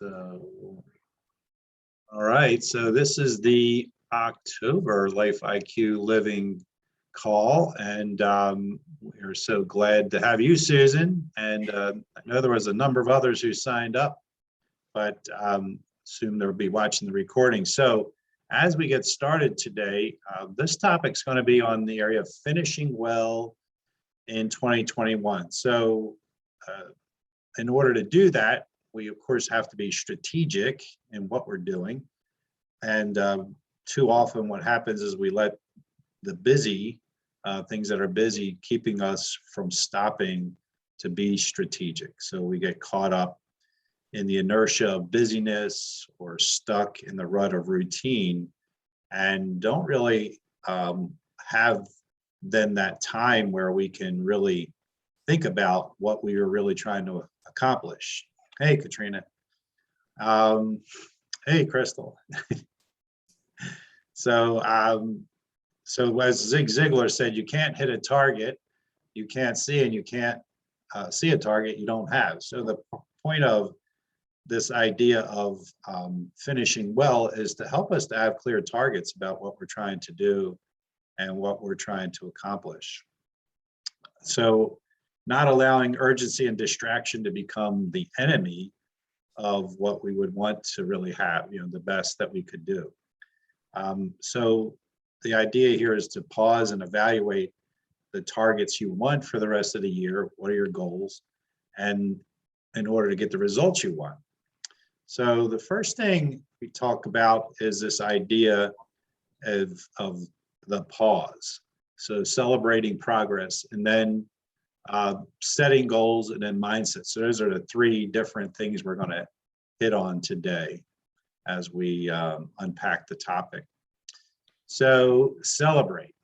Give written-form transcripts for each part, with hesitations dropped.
So, all right, so this is the October Life IQ Living call, and we're so glad to have you, Susan. And I know there was a number of others who signed up, but assume they'll be watching the recording. So as we get started today, this topic's going to be on the area of finishing well in 2021. So in order to do that, we of course have to be strategic in what we're doing. And too often what happens is we let the busy, things that are busy, keeping us from stopping to be strategic. So we get caught up in the inertia of busyness or stuck in the rut of routine and don't really have then that time where we can really think about what we were really trying to accomplish. Hey, Katrina. Hey, Crystal. So as Zig Ziglar said, you can't hit a target you can't see, and you can't see a target you don't have. So the point of this idea of finishing well is to help us to have clear targets about what we're trying to do and what we're trying to accomplish. So not allowing urgency and distraction to become the enemy of what we would want to really have, the best that we could do. So the idea here is to pause and evaluate the targets you want for the rest of the year. What are your goals? And in order to get the results you want. So the first thing we talk about is this idea of the pause. So celebrating progress, and then setting goals, and then mindset. So those are the three different things we're going to hit on today as we unpack the topic. So celebrate,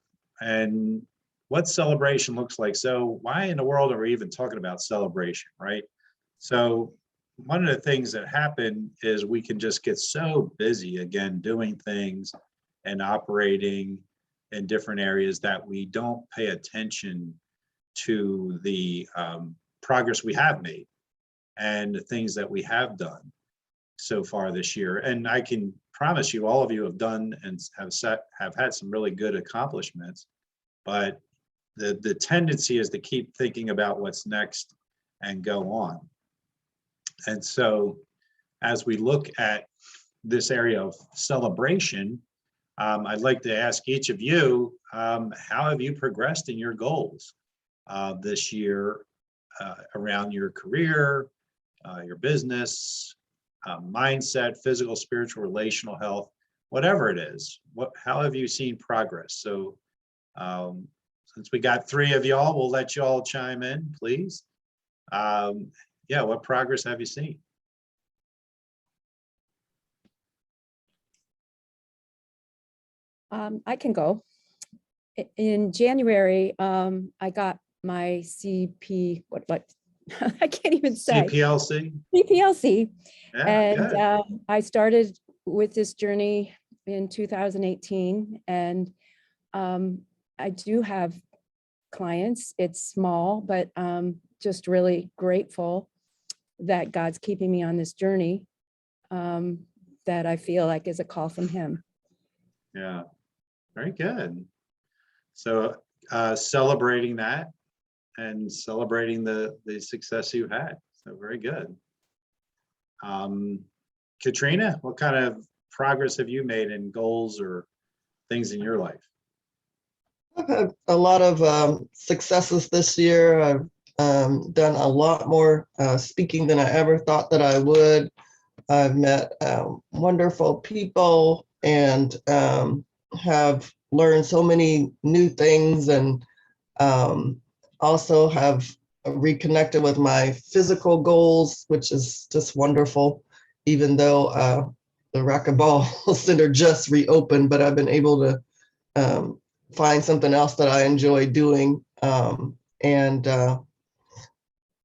and what celebration looks like. So why in the world are we even talking about celebration, right? So one of the things that happen is we can just get so busy, again, doing things and operating in different areas that we don't pay attention to the progress we have made and the things that we have done so far this year. And I can promise you, all of you have done and have had some really good accomplishments, but the tendency is to keep thinking about what's next and go on. And so as we look at this area of celebration, I'd like to ask each of you, how have you progressed in your goals this year around your career, your business, mindset, physical, spiritual, relational health, whatever it is? How have you seen progress? So since we got three of y'all, we'll let y'all chime in, please. Yeah, what progress have you seen? I can go. In January, I got my CP, what I can't even say. CPLC? CPLC. Yeah, and I started with this journey in 2018, and I do have clients. It's small, but just really grateful that God's keeping me on this journey that I feel like is a call from Him. Yeah, very good. So celebrating that and celebrating the success you had. So very good. Katrina, what kind of progress have you made in goals or things in your life? I've had a lot of successes this year. I've done a lot more speaking than I ever thought that I would. I've met wonderful people and have learned so many new things, and also have reconnected with my physical goals, which is just wonderful, even though the racquetball center just reopened, but I've been able to find something else that I enjoy doing.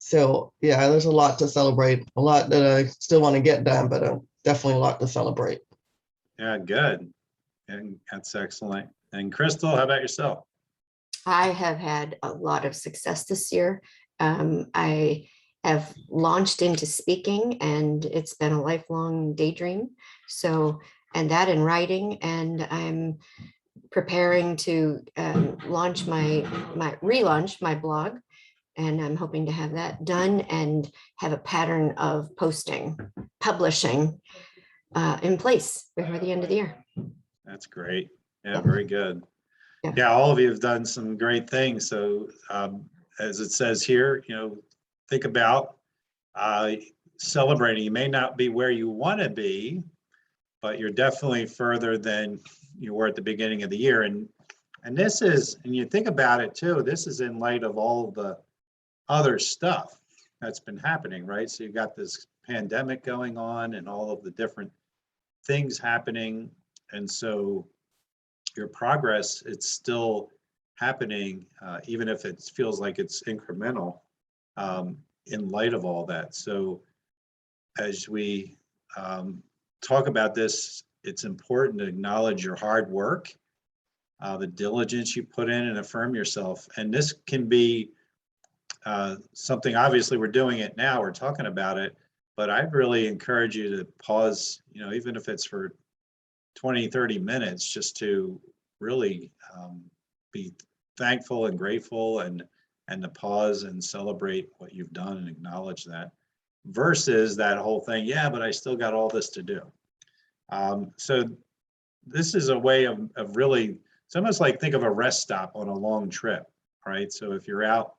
So yeah, there's a lot to celebrate, a lot that I still want to get done, but definitely a lot to celebrate. Yeah, good. And that's excellent. And Crystal, how about yourself? I have had a lot of success this year. I have launched into speaking, and it's been a lifelong daydream. So, and that in writing, and I'm preparing to relaunch my blog, and I'm hoping to have that done and have a pattern of publishing in place before the end of the year. That's great. Yeah, Yeah. very good. Yeah. Yeah, all of you have done some great things. So as it says here, think about celebrating. You may not be where you want to be, but you're definitely further than you were at the beginning of the year. And this is, and you think about it too, this is in light of all of the other stuff that's been happening, right? So you've got this pandemic going on and all of the different things happening. And so your progress, it's still happening, even if it feels like it's incremental in light of all that. So as we talk about this, it's important to acknowledge your hard work, the diligence you put in, and affirm yourself. And this can be something, obviously we're doing it now, we're talking about it, but I'd really encourage you to pause, even if it's for 20-30 minutes, just to really be thankful and grateful, and to pause and celebrate what you've done and acknowledge that, versus that whole thing, yeah, but I still got all this to do. So this is a way of really, it's almost like, think of a rest stop on a long trip, right? So if you're out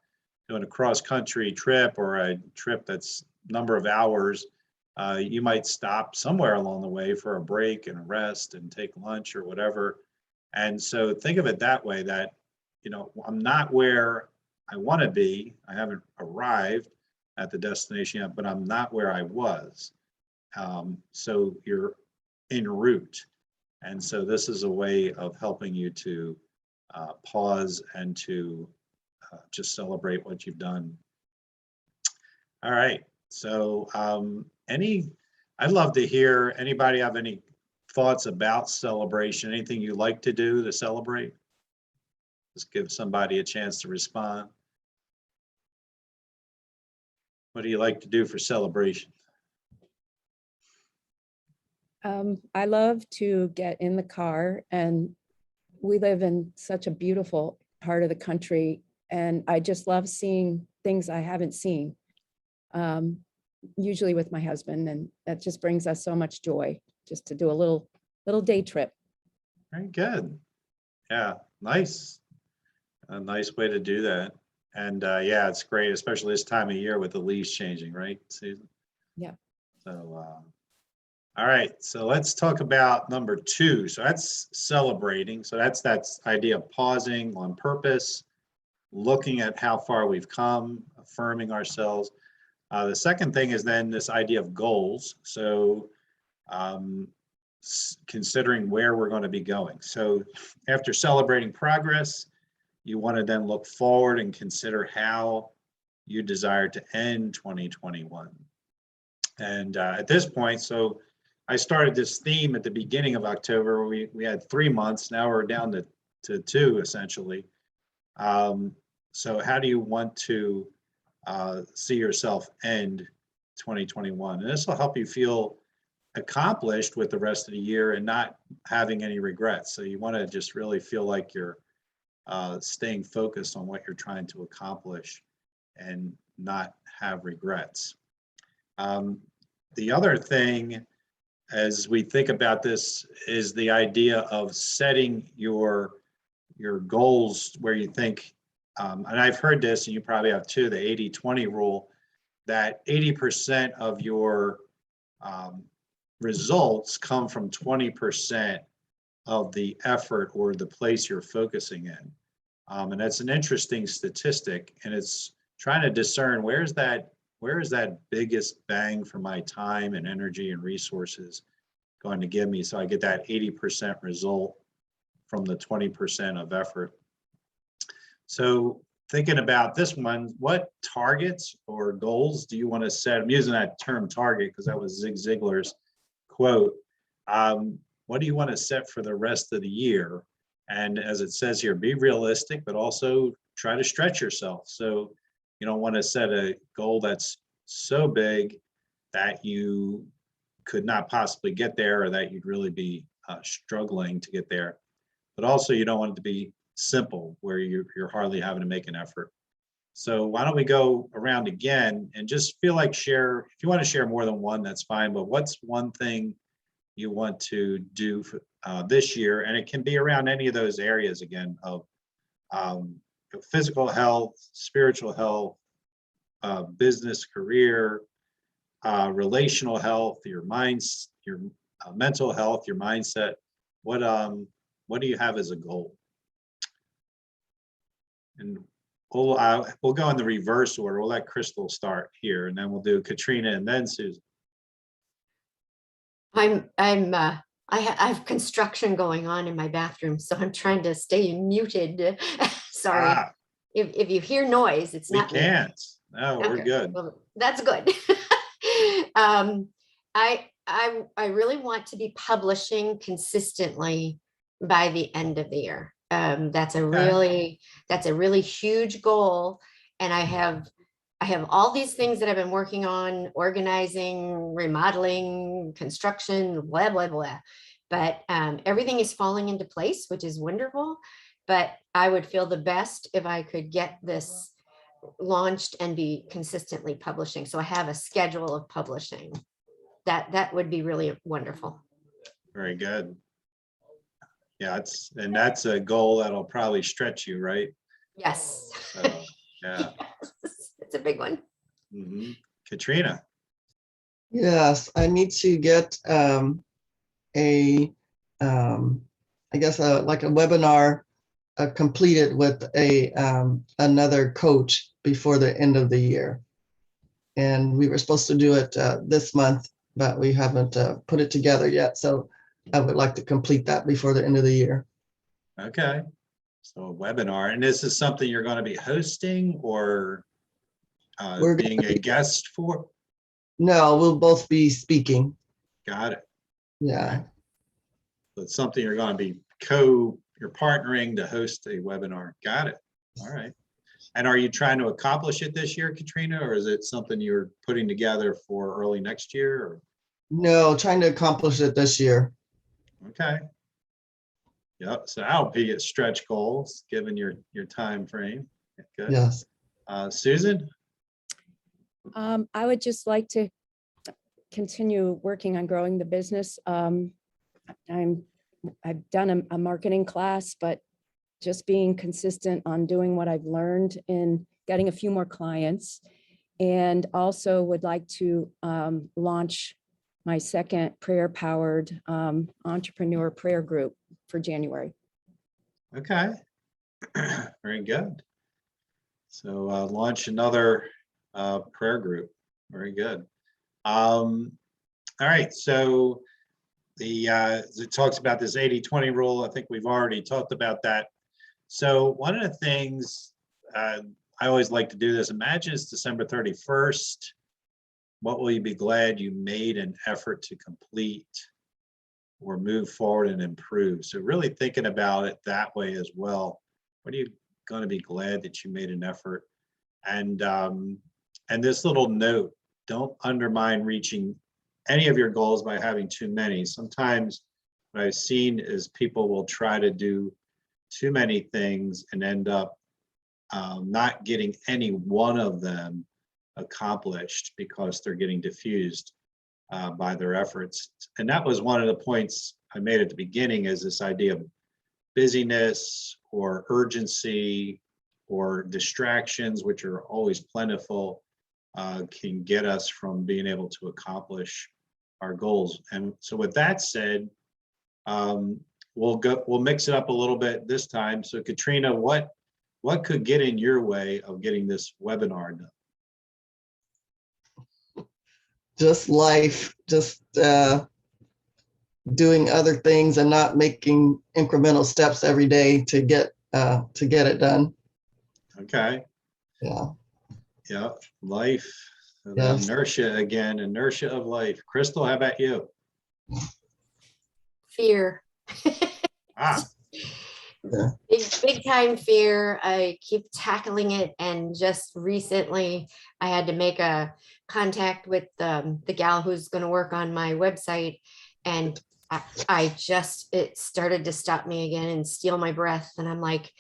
doing a cross-country trip or a trip that's number of hours, you might stop somewhere along the way for a break and a rest and take lunch or whatever. And so think of it that way, that, I'm not where I want to be. I haven't arrived at the destination yet, but I'm not where I was. So you're en route. And so this is a way of helping you to pause and to just celebrate what you've done. All right. So I'd love to hear, anybody have any thoughts about celebration? Anything you like to do to celebrate? Just give somebody a chance to respond. What do you like to do for celebration? I love to get in the car, and we live in such a beautiful part of the country, and I just love seeing things I haven't seen, usually with my husband, and that just brings us so much joy, just to do a little day trip. Very good. Yeah, nice. A nice way to do that. And yeah, it's great, especially this time of year with the leaves changing, right, Susan? Yeah. So, all right, so let's talk about number 2. So that's celebrating. So that's that idea of pausing on purpose, looking at how far we've come, affirming ourselves. The second thing is then this idea of goals. So considering where we're going to be going. So after celebrating progress, you want to then look forward and consider how you desire to end 2021. And at this point, so I started this theme at the beginning of October. We had 3 months. Now we're down to 2, essentially. So how do you want to see yourself end 2021? And this will help you feel accomplished with the rest of the year and not having any regrets. So you want to just really feel like you're staying focused on what you're trying to accomplish and not have regrets. The other thing, as we think about this, is the idea of setting your goals where you think, and I've heard this, and you probably have too, the 80-20 rule, that 80% of your results come from 20% of the effort or the place you're focusing in. And that's an interesting statistic, and it's trying to discern where is that biggest bang for my time and energy and resources going to give me, so I get that 80% result from the 20% of effort. So thinking about this one, what targets or goals do you want to set? I'm using that term target because that was Zig Ziglar's quote. What do you want to set for the rest of the year? And as it says here, be realistic, but also try to stretch yourself. So you don't want to set a goal that's so big that you could not possibly get there, or that you'd really be struggling to get there. But also you don't want it to be simple where you're hardly having to make an effort. So why don't we go around again and just feel like share, if you want to share more than one, that's fine, but what's one thing you want to do for, this year? And it can be around any of those areas again of physical health, spiritual health, business, career, relational health, your minds, your mental health, your mindset. What do you have as a goal? And we'll go in the reverse order. We'll let Crystal start here, and then we'll do Katrina and then Susan. I have construction going on in my bathroom, so I'm trying to stay muted. Sorry. Ah, If you hear noise, it's we not me. can't. No, we're Okay, good. well, that's good. I really want to be publishing consistently by the end of the year. That's a really huge goal. And I have all these things that I've been working on, organizing, remodeling, construction, blah, blah, blah. But everything is falling into place, which is wonderful. But I would feel the best if I could get this launched and be consistently publishing. So I have a schedule of publishing. That would be really wonderful. Very good. Yeah, that's a goal that'll probably stretch you, right? Yes. So, yeah. It's a big one. Mhm. Katrina. Yes, I need to get I guess like a webinar completed with another coach before the end of the year. And we were supposed to do it this month, but we haven't put it together yet. So I would like to complete that before the end of the year. Okay. So a webinar, and this is something you're going to be hosting or We're being a guest for? No, we'll both be speaking. Got it. Yeah. So it's something you're going to be you're partnering to host a webinar. Got it. All right. And are you trying to accomplish it this year, Katrina, or is it something you're putting together for early next year? Or? No, trying to accomplish it this year. Okay. Yep. So that'll be a stretch goals given your time frame. Good. Yes. Susan? I would just like to continue working on growing the business. I've done a marketing class, but just being consistent on doing what I've learned in getting a few more clients, and also would like to launch my second prayer-powered entrepreneur prayer group for January. Okay. Very good. So launch another prayer group. Very good. All right. So it talks about this 80-20 rule. I think we've already talked about that. So one of the things I always like to do this, imagine it's December 31st. What will you be glad you made an effort to complete or move forward and improve? So really thinking about it that way as well. What are you going to be glad that you made an effort? And this little note, don't undermine reaching any of your goals by having too many. Sometimes what I've seen is people will try to do too many things and end up not getting any one of them accomplished because they're getting diffused by their efforts. And that was one of the points I made at the beginning, is this idea of busyness or urgency or distractions, which are always plentiful, can get us from being able to accomplish our goals. And so with that said, we'll mix it up a little bit this time. So Katrina, what could get in your way of getting this webinar done? Just life, just doing other things and not making incremental steps every day to get it done. Okay. Yeah. Yeah. Life. Yes. Inertia again. Inertia of life. Crystal, how about you? Fear. Ah. Big time fear. I keep tackling it. And just recently I had to make a contact with the gal who's going to work on my website. And it started to stop me again and steal my breath. And I'm like,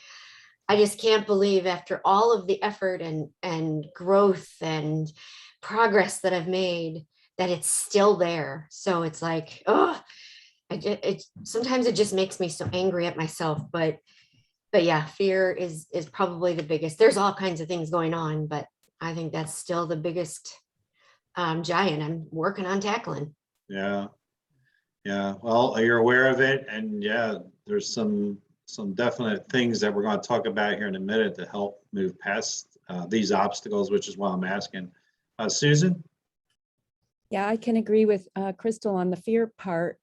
I just can't believe after all of the effort and growth and progress that I've made, that it's still there. So it's like, oh, sometimes it just makes me so angry at myself. But yeah, fear is probably the biggest. There's all kinds of things going on, but I think that's still the biggest giant I'm working on tackling. Yeah. Yeah. Well, you're aware of it, and yeah, there's some definite things that we're going to talk about here in a minute to help move past these obstacles, which is why I'm asking. Susan? Yeah, I can agree with Crystal on the fear part,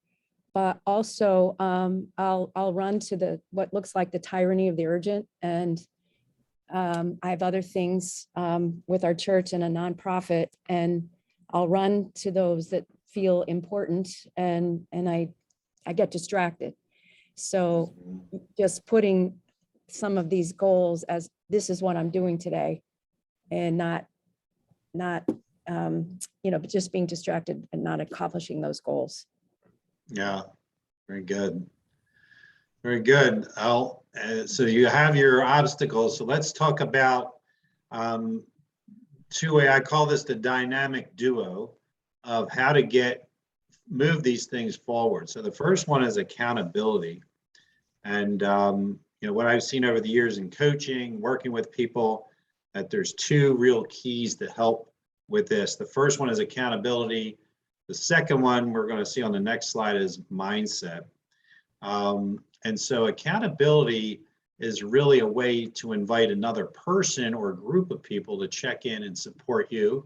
but also I'll run to what looks like the tyranny of the urgent. And I have other things with our church and a nonprofit, and I'll run to those that feel important, and I get distracted. So just putting some of these goals as this is what I'm doing today, and not but just being distracted and not accomplishing those goals. Yeah, very good. Very good. So you have your obstacles. So let's talk about two-way. I call this the dynamic duo of how to move these things forward. So the first one is accountability. And what I've seen over the years in coaching, working with people, that there's two real keys to help with this. The first one is accountability. The second one we're going to see on the next slide is mindset. And so accountability is really a way to invite another person or group of people to check in and support you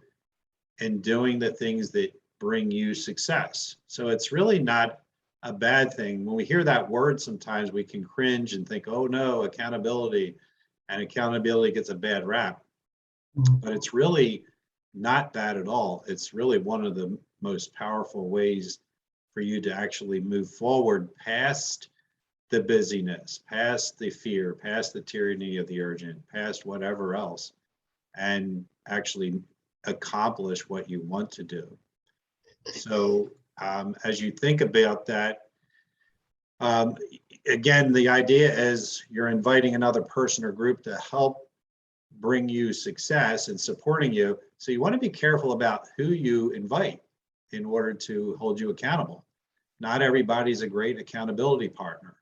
in doing the things that bring you success. So it's really not a bad thing. When we hear that word, sometimes we can cringe and think, oh no, accountability, and accountability gets a bad rap. But it's really not bad at all. It's really one of the most powerful ways for you to actually move forward past the busyness, past the fear, past the tyranny of the urgent, past whatever else, and actually accomplish what you want to do. So as you think about that, again, the idea is you're inviting another person or group to help bring you success and supporting you. So you want to be careful about who you invite in order to hold you accountable. Not everybody's a great accountability partner.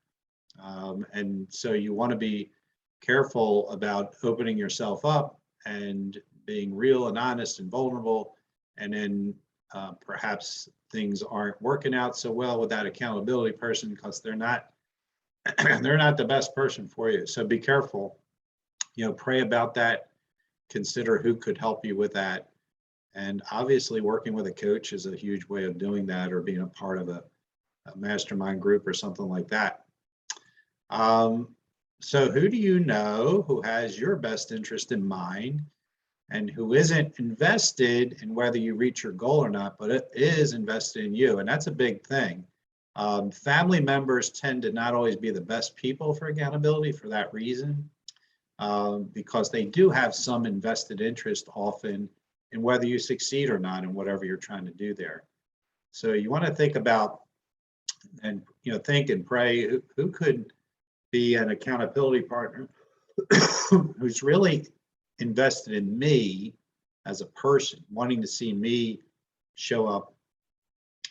And so you want to be careful about opening yourself up and being real and honest and vulnerable. And then perhaps things aren't working out so well with that accountability person because they're not the best person for you. So be careful, pray about that, consider who could help you with that. And obviously working with a coach is a huge way of doing that, or being a part of a mastermind group or something like that. So who do you know who has your best interest in mind and who isn't invested in whether you reach your goal or not, but it is invested in you? And that's a big thing. Family members tend to not always be the best people for accountability for that reason, because they do have some invested interest often in whether you succeed or not in whatever you're trying to do there. So you want to think about and think and pray who could be an accountability partner who's really invested in me as a person, wanting to see me show up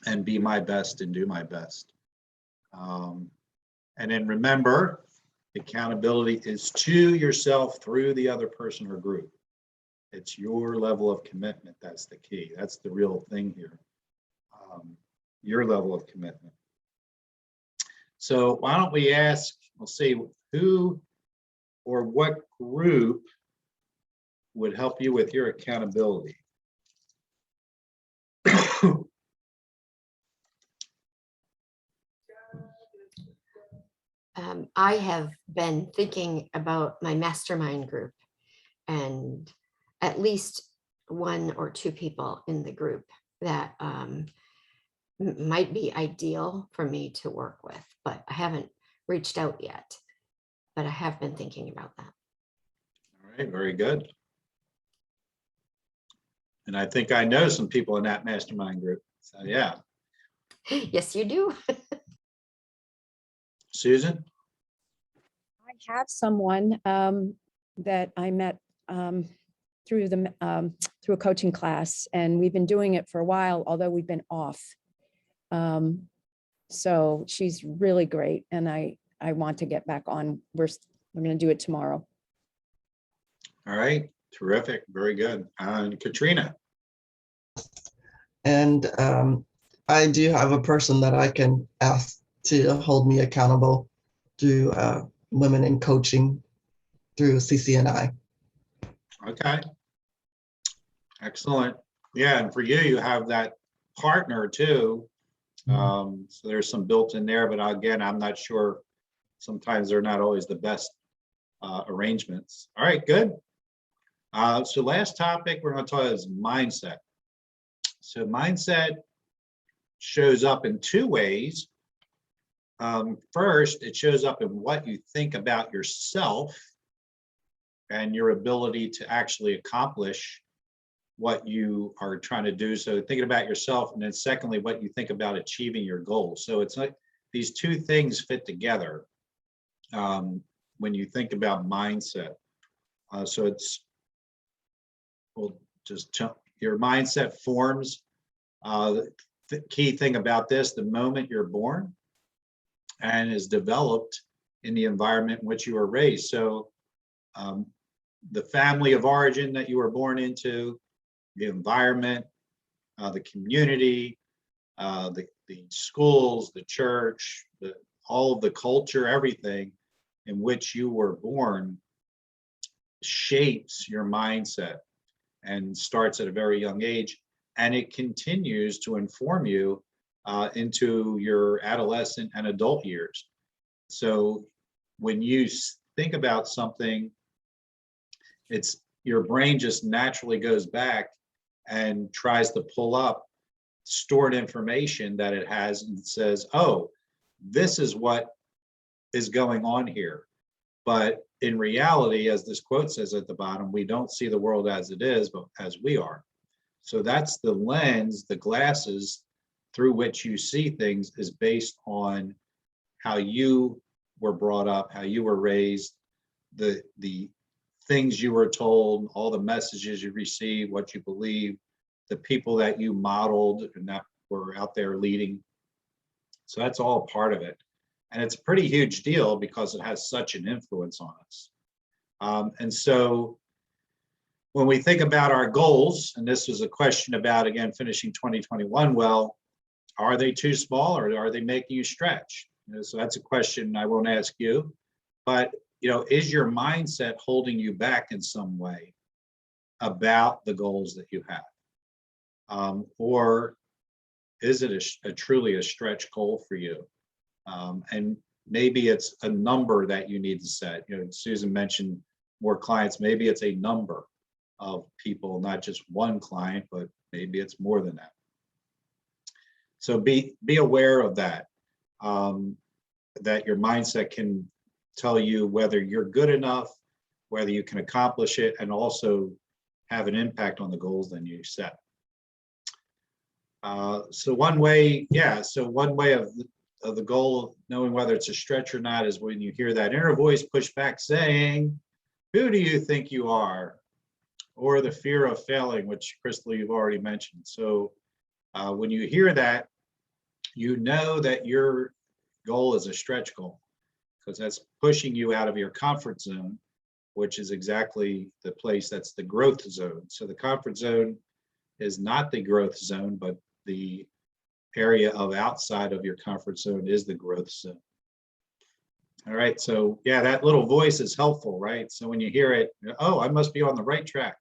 and be my best and do my best. And then remember, accountability is to yourself through the other person or group. It's your level of commitment. That's the key. That's the real thing here. Your level of commitment. So why don't we ask, we'll see who or what group would help you with your accountability. I have been thinking about my mastermind group, and at least one or two people in the group that might be ideal for me to work with, but I haven't reached out yet. but I have been thinking about that. All right, very good. And I think I know some people in that mastermind group. So yeah. Yes, you do. Susan? I have someone that I met through through a coaching class, and we've been doing it for a while, although we've been off. So she's really great, and I want to get back on. We're going to do it tomorrow. All right, terrific, very good. And Katrina? And I do have a person that I can ask to hold me accountable through Women in Coaching through CCNI. Okay. Excellent. Yeah, and for you, you have that partner too. So there's some built in there, but again, I'm not sure. Sometimes they're not always the best arrangements. All right, good. So last topic we're going to talk about is mindset. So mindset shows up in two ways. First, it shows up in what you think about yourself and your ability to actually accomplish what you are trying to do. So thinking about yourself, and then secondly, what you think about achieving your goals. So it's like these two things fit together when you think about mindset. So it's, we'll just jump, your mindset forms. The key thing about this, the moment you're born and is developed in the environment in which you were raised. So the family of origin that you were born into, the environment, the community, the schools, the church, all of the culture, everything in which you were born shapes your mindset and starts at a very young age. And it continues to inform you into your adolescent and adult years. So when you think about something, it's your brain just naturally goes back and tries to pull up stored information that it has and says, oh, this is what is going on here. But in reality, as this quote says at the bottom, we don't see the world as it is, but as we are. So that's the lens, the glasses through which you see things is based on how you were brought up, how you were raised, the things you were told, all the messages you received, what you believe, the people that you modeled and that were out there leading. So that's all part of it. And it's a pretty huge deal because it has such an influence on us. And so when we think about our goals, and this was a question about, again, finishing 2021, well, are they too small or are they making you stretch? So that's a question I won't ask you, but is your mindset holding you back in some way about the goals that you have? Or is it a truly a stretch goal for you? And maybe it's a number that you need to set. Susan mentioned more clients. Maybe it's a number of people, not just one client, but maybe it's more than that. So be aware of that, that your mindset can tell you whether you're good enough, whether you can accomplish it, and also have an impact on the goals that you set. So one way of the goal, knowing whether it's a stretch or not, is when you hear that inner voice push back saying, who do you think you are? Or the fear of failing, which Crystal, you've already mentioned. So when you hear that, you know that your goal is a stretch goal, because that's pushing you out of your comfort zone, which is exactly the place that's the growth zone. So the comfort zone is not the growth zone, but the area of outside of your comfort zone is the growth zone. All right, so yeah, that little voice is helpful, right? So when you hear it, oh, I must be on the right track.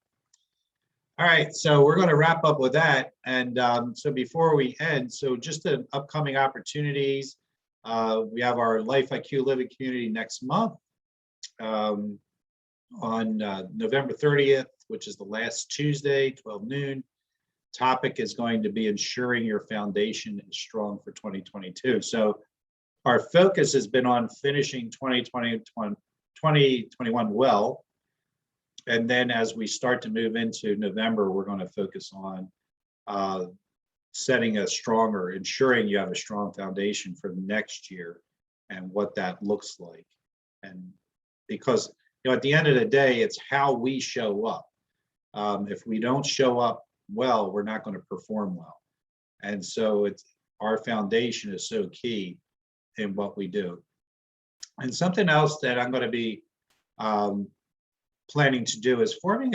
All right, so we're going to wrap up with that. And so before we end, so just the upcoming opportunities, we have our Life IQ Living Community next month on November 30th, which is the last Tuesday, 12 noon. Topic is going to be ensuring your foundation is strong for 2022. So our focus has been on finishing 2020 2021 well. And then as we start to move into November, we're going to focus on setting a stronger, ensuring you have a strong foundation for the next year and what that looks like. And because, at the end of the day, it's how we show up. If we don't show up well, we're not going to perform well. And so it's our foundation is so key in what we do. And something else that I'm going to be planning to do is forming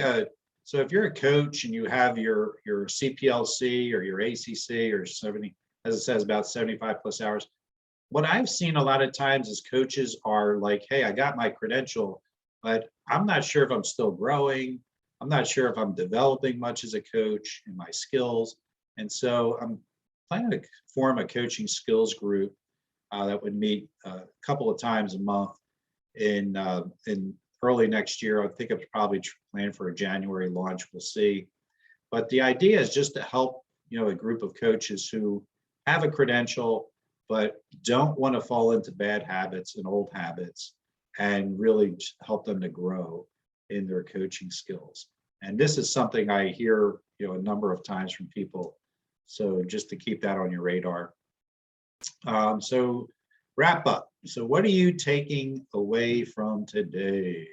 so if you're a coach and you have your CPLC or your ACC or 70, as it says, about 75 plus hours, what I've seen a lot of times is coaches are like, hey, I got my credential, but I'm not sure if I'm still growing. I'm not sure if I'm developing much as a coach in my skills. And so I'm planning to form a coaching skills group that would meet a couple of times a month in early next year. I think it's probably planned for a January launch. We'll see. But the idea is just to help, a group of coaches who have a credential, but don't want to fall into bad habits and old habits, and really help them to grow in their coaching skills. And this is something I hear, a number of times from people. So just to keep that on your radar. So wrap up. So what are you taking away from today?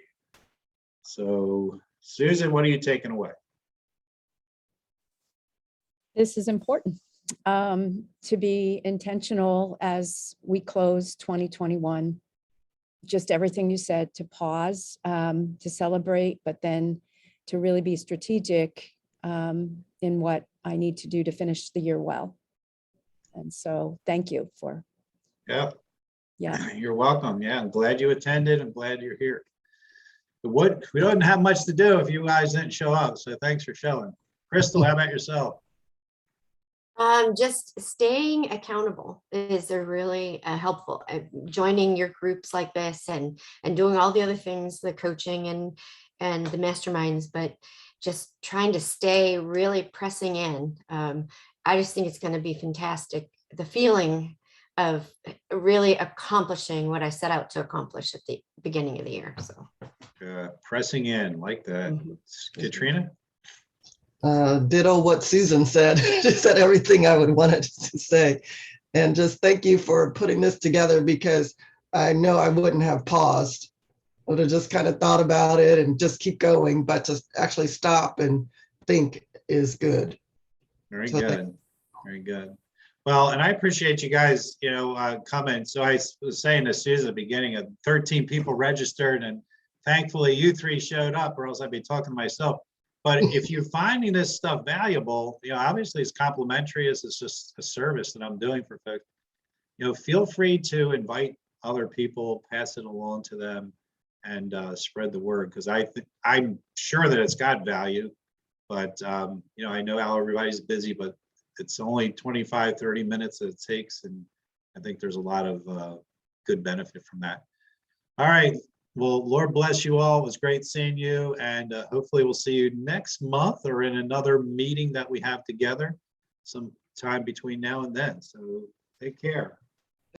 So Susan, what are you taking away? This is important, to be intentional as we close 2021. Just everything you said, to pause, to celebrate, but then to really be strategic in what I need to do to finish the year well. And so thank you for. Yeah. Yeah. You're welcome. Yeah, I'm glad you attended. I'm glad you're here. We don't have much to do if you guys didn't show up. So thanks for showing. Crystal, how about yourself? Just staying accountable is a really helpful. Joining your groups like this and doing all the other things, the coaching and the masterminds, but just trying to stay really pressing in. I just think it's going to be fantastic. The feeling of really accomplishing what I set out to accomplish at the beginning of the year. So Pressing in like that. Katrina? Ditto what Susan said. She said everything I would want it to say. And just thank you for putting this together, because I know I wouldn't have paused. I would have just kind of thought about it and just keep going, but to actually stop and think is good. Very good. Very good. Well, and I appreciate you guys, coming. So I was saying to Susan at the beginning, 13 people registered, and thankfully you three showed up, or else I'd be talking to myself. But if you're finding this stuff valuable, obviously it's complimentary. It's just a service that I'm doing for folks. Feel free to invite other people, pass it along to them, and spread the word, because I'm sure that it's got value. But I know how everybody's busy, but it's only 25, 30 minutes that it takes, and I think there's a lot of good benefit from that. All right. Well, Lord bless you all. It was great seeing you, and hopefully we'll see you next month or in another meeting that we have together sometime between now and then. So take care.